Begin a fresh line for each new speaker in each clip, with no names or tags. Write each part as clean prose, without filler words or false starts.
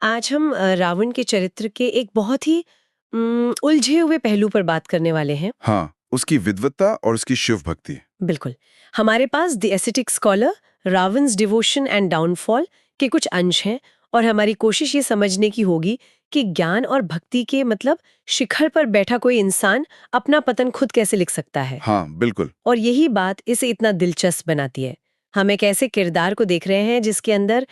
आज हम रावण के चरित्र के एक बहुत ही उलझे हुए पहलू पर बात करने वाले हैं।
हाँ, उसकी विद्वत्ता और उसकी शिव भक्ति।
बिल्कुल। हमारे पास the aesthetic scholar Ravan's devotion and downfall के कुछ अंश हैं और हमारी कोशिश ये समझने की होगी कि ज्ञान और भक्ति के मतलब शिखर पर बैठा कोई इंसान अपना पतन खुद कैसे लिख सकता है।
हाँ, बिल्कुल।
और यही बात इसे इतना दिलचस्प बनाती है। हम एक ऐसे किरदार को देख रहे हैं जिसके अंदर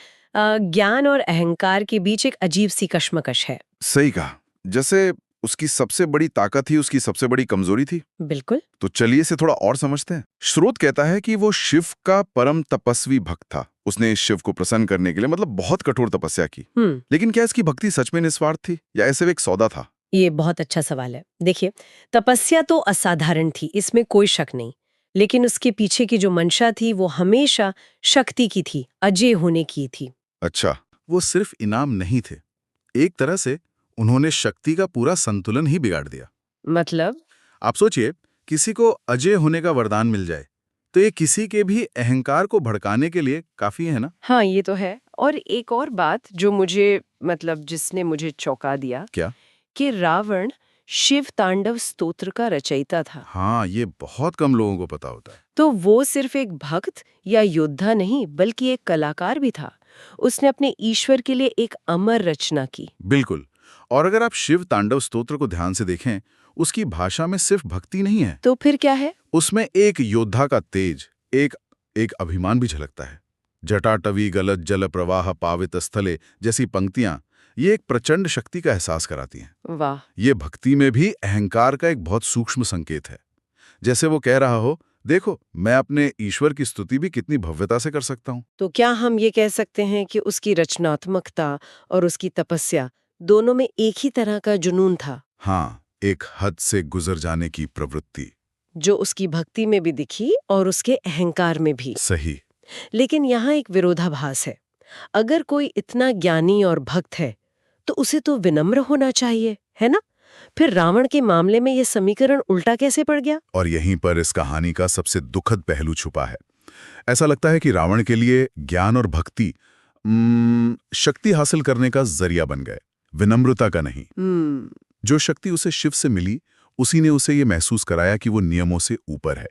ज्ञान और अहंकार के बीच एक अजीब सी कश्मकश है।
सही कहा। जैसे उसकी सबसे बड़ी ताकत ही उसकी सबसे बड़ी कमजोरी थी।
बिल्कुल।
तो चलिए इसे थोड़ा और समझते हैं। स्रोत कहता है कि वो शिव का परम तपस्वी भक्त था। उसने शिव को प्रसन्न करने के लिए मतलब बहुत कठोर तपस्या की। लेकिन क्या इसकी भक्ति सच में निस्वार्थ थी या ऐसे एक सौदा था?
ये बहुत अच्छा सवाल है। देखिए, तपस्या तो असाधारण थी, इसमें कोई शक नहीं। लेकिन उसके पीछे की जो मंशा थी वो हमेशा शक्ति की थी, अजय होने की थी।
अच्छा।
वो सिर्फ इनाम नहीं थे। एक तरह से उन्होंने शक्ति का पूरा संतुलन ही बिगाड़ दिया।
मतलब?
आप सोचिए, किसी को अजय होने का वरदान मिल जाए तो ये किसी के भी अहंकार को भड़काने के लिए काफी है ना?
हाँ, ये तो है। और एक और बात जो मुझे मतलब जिसने मुझे चौंका दिया
क्या?
कि रावण शिव तांडव स्तोत्र का रचयिता था।
हाँ, ये बहुत कम लोगों को पता होता है।
तो वो सिर्फ एक भक्त या योद्धा नहीं बल्कि एक कलाकार भी था। उसने अपने ईश्वर के लिए एक अमर रचना की।
बिल्कुल। और अगर आप शिव तांडव स्तोत्र को ध्यान से देखें, उसकी भाषा में सिर्फ भक्ति नहीं है,
तो फिर क्या है?
उसमें एक योद्धा का तेज, एक एक अभिमान भी झलकता है। जटाटवी गलत जल प्रवाह पावित स्थले जैसी पंक्तियां ये एक प्रचंड शक्ति का एहसास कराती हैं।
वाह!
ये भक्ति में भी अहंकार का एक बहुत सूक्ष्म संकेत है। जैसे वो कह रहा हो, देखो मैं अपने ईश्वर की स्तुति भी कितनी भव्यता से कर सकता हूँ।
तो क्या हम ये कह सकते हैं कि उसकी रचनात्मकता और उसकी तपस्या दोनों में एक ही तरह का जुनून था,
हाँ, एक हद से गुजर जाने की प्रवृत्ति।
जो उसकी भक्ति में भी दिखी और उसके अहंकार में भी।
सही।
लेकिन यहाँ एक विरोधाभास है। अगर कोई इतना ज्ञानी और भक्त है तो उसे तो विनम्र होना चाहिए, है ना? फिर रावण के मामले में ये समीकरण उल्टा कैसे पड़ गया?
और यहीं पर इस कहानी का सबसे दुखद पहलू छुपा है। ऐसा लगता है कि रावण के लिए ज्ञान और भक्ति शक्ति हासिल करने का जरिया बन गए, विनम्रता का नहीं। जो शक्ति उसे शिव से मिली, उसी ने उसे ये महसूस कराया कि वो नियमों से ऊपर है,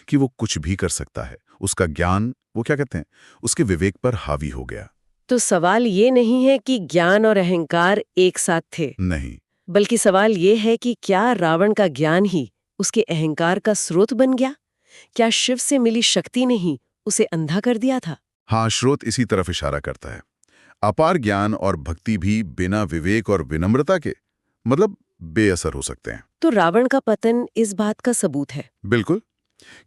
कि वो कुछ भी कर सकता है। उसका ज्ञान, वो क्या कहते हैं, उसके विवेक पर हावी हो गया।
तो सवाल ये नहीं है कि ज्ञान और अहंकार एक साथ थे,
नहीं।
बल्कि सवाल ये है कि क्या रावण का ज्ञान ही उसके अहंकार का स्रोत बन गया? क्या शिव से मिली शक्ति ने ही उसे अंधा कर दिया था?
हाँ, स्रोत इसी तरफ इशारा करता है। अपार ज्ञान और भक्ति भी बिना विवेक और विनम्रता के मतलब बेअसर हो सकते हैं।
तो रावण का पतन इस बात का सबूत है।
बिल्कुल,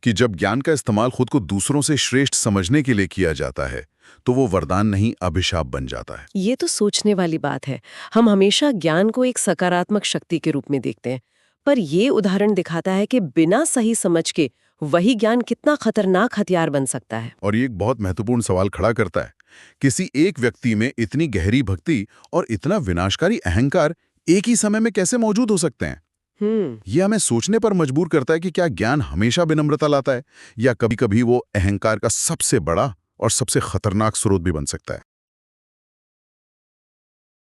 कि जब ज्ञान का इस्तेमाल खुद को दूसरों से श्रेष्ठ समझने के लिए किया जाता है तो वो वरदान नहीं अभिशाप बन जाता है।
ये तो सोचने वाली बात है। हम हमेशा ज्ञान को एक सकारात्मक शक्ति के रूप में देखते हैं, पर ये उदाहरण दिखाता है कि बिना सही समझ के वही ज्ञान कितना खतरनाक हथियार बन सकता है।
और ये एक बहुत महत्वपूर्ण सवाल खड़ा करता है, किसी एक व्यक्ति में इतनी गहरी भक्ति और इतना विनाशकारी अहंकार एक ही समय में कैसे मौजूद हो सकते हैं? यह हमें सोचने पर मजबूर करता है कि क्या ज्ञान हमेशा विनम्रता लाता है या कभी-कभी वो अहंकार का सबसे बड़ा और सबसे खतरनाक स्रोत भी बन सकता है।